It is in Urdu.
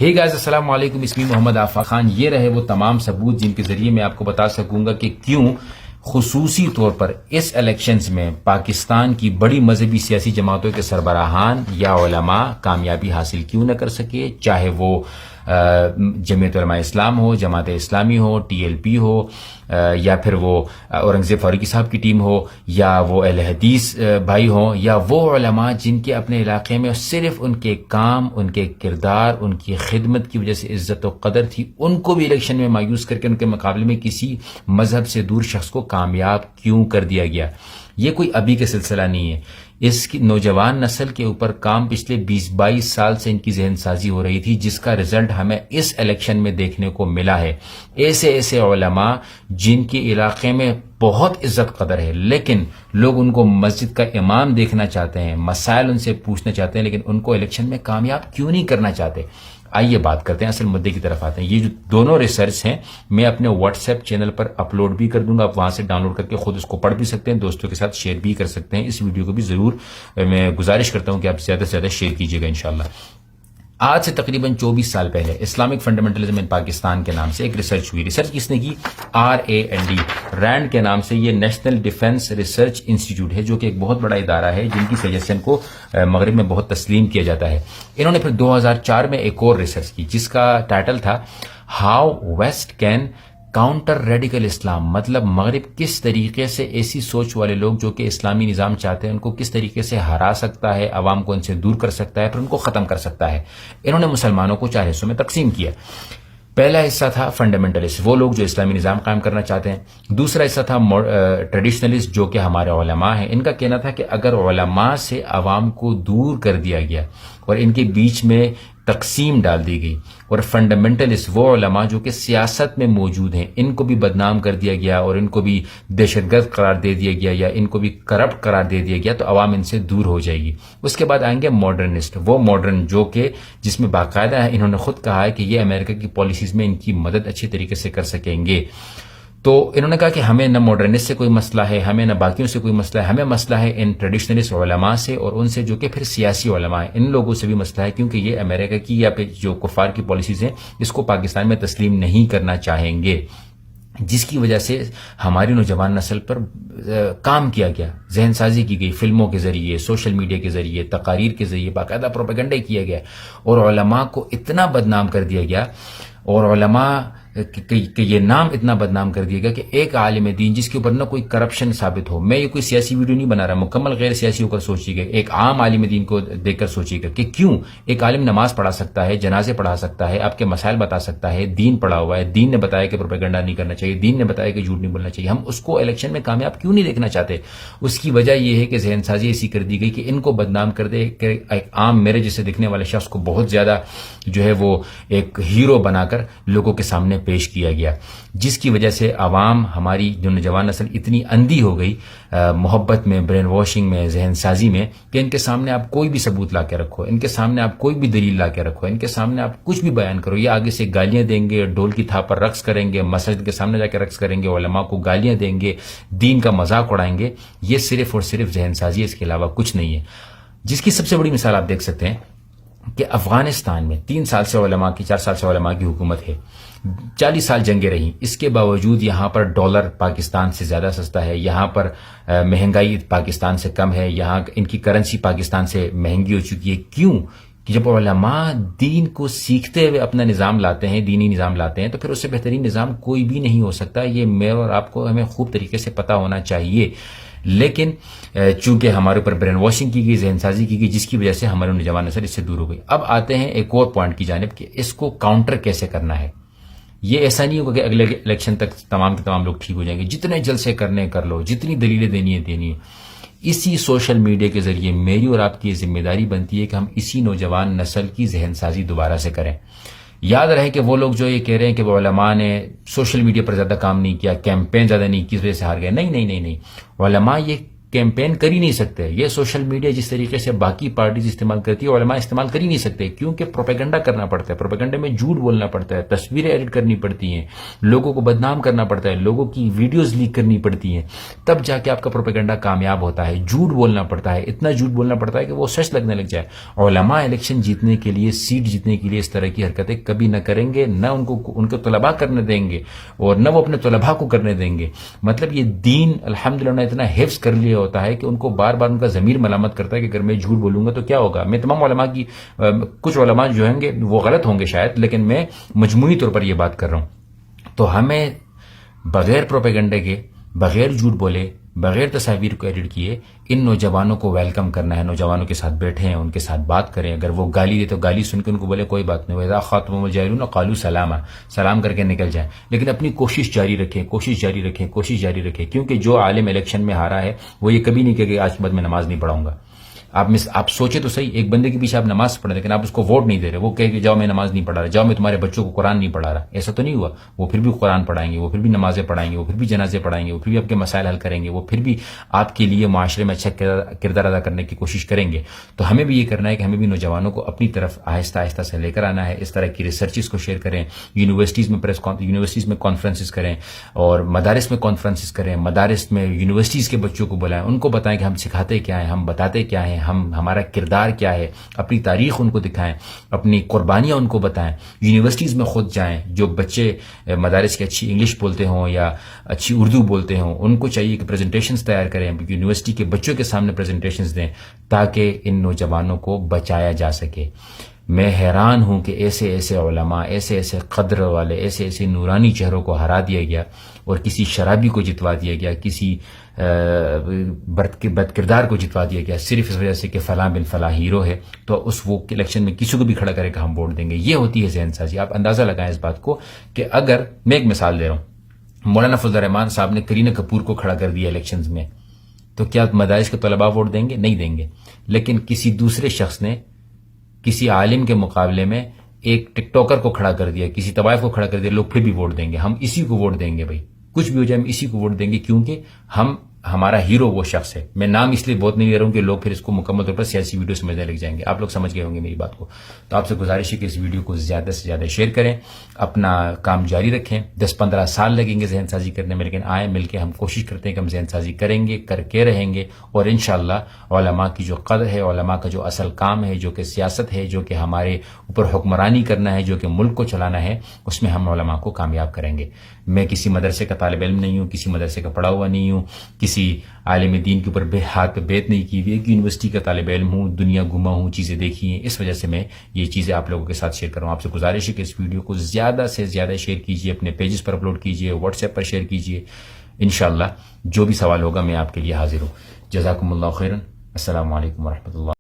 hey guys, السلام علیکم. اسمی محمد آفاق خان. یہ رہے وہ تمام ثبوت جن کے ذریعے میں آپ کو بتا سکوں گا کہ کیوں خصوصی طور پر اس الیکشنز میں پاکستان کی بڑی مذہبی سیاسی جماعتوں کے سربراہان یا علماء کامیابی حاصل کیوں نہ کر سکے، چاہے وہ جمعیت علماء اسلام ہو، جماعت اسلامی ہو، ٹی ایل پی ہو، یا پھر وہ اورنگزیب فاروقی صاحب کی ٹیم ہو، یا وہ اہل حدیث بھائی ہوں، یا وہ علماء جن کے اپنے علاقے میں صرف ان کے کام، ان کے کردار، ان کی خدمت کی وجہ سے عزت و قدر تھی، ان کو بھی الیکشن میں مایوس کر کے ان کے مقابلے میں کسی مذہب سے دور شخص کو کامیاب کیوں کر دیا گیا. یہ کوئی ابھی کا سلسلہ نہیں ہے. اس کی نوجوان نسل کے اوپر کام پچھلے 20-22 سال سے ان کی ذہن سازی ہو رہی تھی، جس کا رزلٹ ہمیں اس الیکشن میں دیکھنے کو ملا ہے. ایسے علماء جن کے علاقے میں بہت عزت قدر ہے، لیکن لوگ ان کو مسجد کا امام دیکھنا چاہتے ہیں، مسائل ان سے پوچھنا چاہتے ہیں، لیکن ان کو الیکشن میں کامیاب کیوں نہیں کرنا چاہتے. آئیے بات کرتے ہیں، اصل مدعے کی طرف آتے ہیں. یہ جو دونوں ریسرچ ہیں میں اپنے واٹس ایپ چینل پر اپلوڈ بھی کر دوں گا، آپ وہاں سے ڈاؤن لوڈ کر کے خود اس کو پڑھ بھی سکتے ہیں، دوستوں کے ساتھ شیئر بھی کر سکتے ہیں. اس ویڈیو کو بھی ضرور میں گزارش کرتا ہوں کہ آپ زیادہ سے زیادہ شیئر کیجیے گا انشاءاللہ. آج سے تقریباً 24 سال پہلے اسلامک فنڈامنٹلزم ان پاکستان کے نام سے ایک ریسرچ ہوئی. ریسرچ کس نے کی؟ RAND، رینڈ کے نام سے. یہ نیشنل ڈیفنس ریسرچ انسٹیٹیوٹ ہے، جو کہ ایک بہت بڑا ادارہ ہے جن کی سجیشن کو مغرب میں بہت تسلیم کیا جاتا ہے. انہوں نے پھر 2004 میں ایک اور ریسرچ کی جس کا ٹائٹل تھا how West can counter radical Islam, مطلب مغرب کس طریقے سے ایسی سوچ والے لوگ جو کہ اسلامی نظام چاہتے ہیں ان کو کس طریقے سے ہرا سکتا ہے، عوام کو ان سے دور کر سکتا ہے، پھر ان کو ختم کر سکتا ہے. انہوں نے مسلمانوں کو 4 حصوں میں تقسیم کیا. پہلا حصہ تھا فنڈامنٹلسٹ، وہ لوگ جو اسلامی نظام قائم کرنا چاہتے ہیں. دوسرا حصہ تھا ٹریڈیشنلسٹ، جو کہ ہمارے علماء ہیں. ان کا کہنا تھا کہ اگر علماء سے عوام کو دور کر دیا گیا اور ان کے بیچ میں تقسیم ڈال دی گئی، اور فنڈامنٹلسٹ وہ علماء جو کہ سیاست میں موجود ہیں ان کو بھی بدنام کر دیا گیا اور ان کو بھی دہشت گرد قرار دے دیا گیا یا ان کو بھی کرپٹ قرار دے دیا گیا، تو عوام ان سے دور ہو جائے گی. اس کے بعد آئیں گے ماڈرنسٹ، وہ ماڈرن جو کہ جس میں باقاعدہ انہوں نے خود کہا ہے کہ یہ امریکہ کی پالیسیز میں ان کی مدد اچھی طریقے سے کر سکیں گے. تو انہوں نے کہا کہ ہمیں نہ ماڈرنسٹ سے کوئی مسئلہ ہے، ہمیں نہ باقیوں سے کوئی مسئلہ ہے، ہمیں مسئلہ ہے ان ٹریڈیشنلسٹ علماء سے اور ان سے جو کہ پھر سیاسی علماء ہیں، ان لوگوں سے بھی مسئلہ ہے، کیونکہ یہ امریکہ کی یا پھر جو کفار کی پالیسیز ہیں اس کو پاکستان میں تسلیم نہیں کرنا چاہیں گے، جس کی وجہ سے ہماری نوجوان نسل پر کام کیا گیا، ذہن سازی کی گئی، فلموں کے ذریعے، سوشل میڈیا کے ذریعے، تقاریر کے ذریعے باقاعدہ پروپیگنڈا کیا گیا اور علماء کو اتنا بدنام کر دیا گیا، اور علماء کہ یہ نام اتنا بدنام کر دیا گیا کہ ایک عالم دین جس کے اوپر نہ کوئی کرپشن ثابت ہو، میں یہ کوئی سیاسی ویڈیو نہیں بنا رہا، مکمل غیر سیاسی ہو کر سوچیے گا، ایک عام عالم دین کو دیکھ کر سوچیے گا کہ کیوں ایک عالم نماز پڑھا سکتا ہے، جنازے پڑھا سکتا ہے، آپ کے مسائل بتا سکتا ہے، دین پڑھا ہوا ہے، دین نے بتایا کہ پروپیگنڈا نہیں کرنا چاہیے، دین نے بتایا کہ جھوٹ نہیں بولنا چاہیے، ہم اس کو الیکشن میں کامیاب کیوں نہیں دیکھنا چاہتے؟ اس کی وجہ یہ ہے کہ ذہن سازی ایسی کر دی گئی کہ ان کو بدنام کر دے کہ ایک عام میرے جیسے دکھنے والے شخص کو بہت زیادہ جو ہے وہ ایک ہیرو بنا کر لوگوں کے سامنے پیش کیا گیا، جس کی وجہ سے عوام، ہماری جو نوجوان نسل اتنی اندھی ہو گئی محبت میں، برین واشنگ میں، ذہن سازی میں، کہ ان کے سامنے آپ کوئی بھی ثبوت لا کے رکھو، ان کے سامنے آپ کوئی بھی دلیل لا کے رکھو، ان کے سامنے آپ کچھ بھی بیان کرو، یہ آگے سے گالیاں دیں گے، ڈھول کی تھاپ پر رقص کریں گے، مسجد کے سامنے جا کے رقص کریں گے، علماء کو گالیاں دیں گے، دین کا مذاق اڑائیں گے. یہ صرف اور صرف ذہن سازی ہے، اس کے علاوہ کچھ نہیں ہے. جس کی سب سے بڑی مثال آپ دیکھ سکتے ہیں کہ افغانستان میں 3 سال سے علماء کی، 4 سال سے علماء کی حکومت ہے، 40 سال جنگیں رہیں، اس کے باوجود یہاں پر ڈالر پاکستان سے زیادہ سستا ہے، یہاں پر مہنگائی پاکستان سے کم ہے، یہاں ان کی کرنسی پاکستان سے مہنگی ہو چکی ہے. کیوں؟ کہ جب علماء دین کو سیکھتے ہوئے اپنا نظام لاتے ہیں، دینی نظام لاتے ہیں، تو پھر اس سے بہترین نظام کوئی بھی نہیں ہو سکتا. یہ میں اور آپ کو ہمیں خوب طریقے سے پتہ ہونا چاہیے. لیکن چونکہ ہمارے اوپر برین واشنگ کی گئی، ذہن سازی کی گئی، جس کی وجہ سے ہمارے نوجوان نسل اس سے دور ہو گئی. اب آتے ہیں ایک اور پوائنٹ کی جانب کہ اس کو کاؤنٹر کیسے کرنا ہے. یہ ایسا نہیں ہوگا کہ اگلے الیکشن تک تمام کے تمام لوگ ٹھیک ہو جائیں گے، جتنے جلسے کرنے کر لو، جتنی دلیلیں دینی ہے. اسی سوشل میڈیا کے ذریعے میری اور آپ کی یہ ذمہ داری بنتی ہے کہ ہم اسی نوجوان نسل کی ذہن سازی دوبارہ سے کریں. یاد رہے کہ وہ لوگ جو یہ کہہ رہے ہیں کہ وہ علماء نے سوشل میڈیا پر زیادہ کام نہیں کیا، کیمپین زیادہ نہیں کی، اس وجہ سے ہار گئے، نہیں. علماء یہ کیمپین کر ہی نہیں سکتے. یہ سوشل میڈیا جس طریقے سے باقی پارٹیز استعمال کرتی ہے علماء استعمال کر ہی نہیں سکتے, کیونکہ پروپیگنڈا کرنا پڑتا ہے, پروپیگنڈے میں جھوٹ بولنا پڑتا ہے, تصویریں ایڈٹ کرنی پڑتی ہیں, لوگوں کو بدنام کرنا پڑتا ہے, لوگوں کی ویڈیوز لیک کرنی پڑتی ہیں, تب جا کے آپ کا پروپیگنڈا کامیاب ہوتا ہے. جھوٹ بولنا پڑتا ہے, اتنا جھوٹ بولنا پڑتا ہے کہ وہ سچ لگنے لگ جائے. علماء الیکشن جیتنے کے لیے, سیٹ جیتنے کے لیے اس طرح کی حرکتیں کبھی نہ کریں گے, نہ ان کو طلباء کرنے دیں گے اور نہ وہ اپنے طلباء کو کرنے دیں گے. مطلب یہ دین الحمدللہ نے اتنا حفظ کر لیا ہوتا ہے کہ ان کو بار بار ان کا ضمیر ملامت کرتا ہے کہ اگر میں جھوٹ بولوں گا تو کیا ہوگا. میں تمام علماء کی, کچھ علماء جو ہوں گے وہ غلط ہوں گے شاید, لیکن میں مجموعی طور پر یہ بات کر رہا ہوں. تو ہمیں بغیر پروپیگنڈے کے, بغیر جھوٹ بولے, بغیر تصاویر کو ایڈٹ کیے ان نوجوانوں کو ویلکم کرنا ہے. نوجوانوں کے ساتھ بیٹھیں, ان کے ساتھ بات کریں. اگر وہ گالی دے تو گالی سن کے ان کو بولے کوئی بات نہیں, وَإِذَا خَاطَبَهُمُ الْجَاهِلُونَ قَالُوا سَلَامًا, سلام کر کے نکل جائیں. لیکن اپنی کوشش جاری رکھیں, کوشش جاری رکھیں, کوشش جاری رکھیں, کیونکہ جو عالم الیکشن میں ہارا ہے وہ یہ کبھی نہیں کہے کہ آج کے بعد میں نماز نہیں پڑھاؤں گا. آپ سوچے تو صحیح, ایک بندے کے پیچھے آپ نماز پڑھ رہے لیکن آپ اس کو ووٹ نہیں دے رہے. وہ کہے کہ جاؤ میں نماز نہیں پڑھا رہا, جاؤ میں تمہارے بچوں کو قرآن نہیں پڑھا رہا. ایسا تو نہیں ہوا. وہ پھر بھی قرآن پڑھائیں گے, وہ پھر بھی نمازیں پڑھائیں گے, وہ پھر بھی جنازے پڑھائیں گے, وہ پھر بھی آپ کے مسائل حل کریں گے, وہ پھر بھی آپ کے لیے معاشرے میں اچھا کردار ادا کرنے کی کوشش کریں گے. تو ہمیں بھی یہ کرنا ہے کہ ہمیں بھی نوجوانوں کو اپنی طرف آہستہ آہستہ سے لے کر آنا ہے. اس طرح کی ریسرچز کو شیئر کریں, یونیورسٹیز میں کانفرنسز کریں اور مدارس میں کانفرنسز کریں. مدارس میں یونیورسٹیز کے بچوں کو بلائیں, ان کو بتائیں کہ ہم سکھاتے کیا ہیں, ہم بتاتے کیا ہیں, ہمارا کردار کیا ہے, اپنی تاریخ ان کو دکھائیں, اپنی قربانیاں ان کو بتائیں. یونیورسٹیز میں خود جائیں. جو بچے مدارس کے اچھی انگلش بولتے ہوں یا اچھی اردو بولتے ہوں, ان کو چاہیے کہ پریزنٹیشنز تیار کریں, یونیورسٹی کے بچوں کے سامنے پریزنٹیشنز دیں تاکہ ان نوجوانوں کو بچایا جا سکے. میں حیران ہوں کہ ایسے ایسے علماء, ایسے ایسے قدر والے, ایسے ایسے نورانی چہروں کو ہرا دیا گیا اور کسی شرابی کو جتوا دیا گیا, کسی بد کردار کو جتوا دیا گیا صرف اس وجہ سے کہ فلاں بن فلاں ہیرو ہے تو اس وہ الیکشن میں کسی کو بھی کھڑا کرے کہ ہم ووٹ دیں گے. یہ ہوتی ہے ذہن سازی. آپ اندازہ لگائیں اس بات کو کہ اگر میں ایک مثال دے رہا ہوں, مولانا فضل الرحمان صاحب نے کرینہ کپور کو کھڑا کر دیا الیکشنز میں, تو کیا مدارس کے طلباء ووٹ دیں گے؟ نہیں دیں گے. لیکن کسی دوسرے شخص نے کسی عالم کے مقابلے میں ایک ٹک ٹاکر کو کھڑا کر دیا, کسی طوائف کو کھڑا کر دیا, لوگ پھر بھی ووٹ دیں گے. ہم اسی کو ووٹ دیں گے بھائی, کچھ بھی ہو جائے ہم اسی کو ووٹ دیں گے, کیونکہ ہمارا ہیرو وہ شخص ہے. میں نام اس لیے بہت نہیں لے رہا ہوں کہ لوگ پھر اس کو مکمل طور پر سیاسی ویڈیو سمجھنے لگ جائیں گے. آپ لوگ سمجھ گئے ہوں گے میری بات کو. تو آپ سے گزارش ہے کہ اس ویڈیو کو زیادہ سے زیادہ شیئر کریں, اپنا کام جاری رکھیں. 10-15 سال لگیں گے ذہن سازی کرنے میں, لیکن آئیں مل کے ہم کوشش کرتے ہیں کہ ہم ذہن سازی کریں گے, کر کے رہیں گے. اور انشاءاللہ علماء کی جو قدر ہے, علماء کا جو اصل کام ہے, جو کہ سیاست ہے, جو کہ ہمارے اوپر حکمرانی کرنا ہے, جو کہ ملک کو چلانا ہے, اس میں ہم علماء کو کامیاب کریں گے. میں کسی مدرسے کا طالب علم نہیں ہوں, کسی مدرسے کا پڑھا ہوا نہیں ہوں, کسی عالم دین کے اوپر ہاتھ پہ بیت نہیں کی ہوئی, ایک یونیورسٹی کا طالب علم ہوں, دنیا گھما ہوں, چیزیں دیکھی ہیں, اس وجہ سے میں یہ چیزیں آپ لوگوں کے ساتھ شیئر کر رہا ہوں. آپ سے گزارش ہے کہ اس ویڈیو کو زیادہ سے زیادہ شیئر کیجیے, اپنے پیجز پر اپلوڈ کیجیے, واٹس ایپ پر شیئر کیجیے. انشاءاللہ جو بھی سوال ہوگا میں آپ کے لیے حاضر ہوں. جزاکم اللہ خیرن. السلام علیکم ورحمۃ اللہ.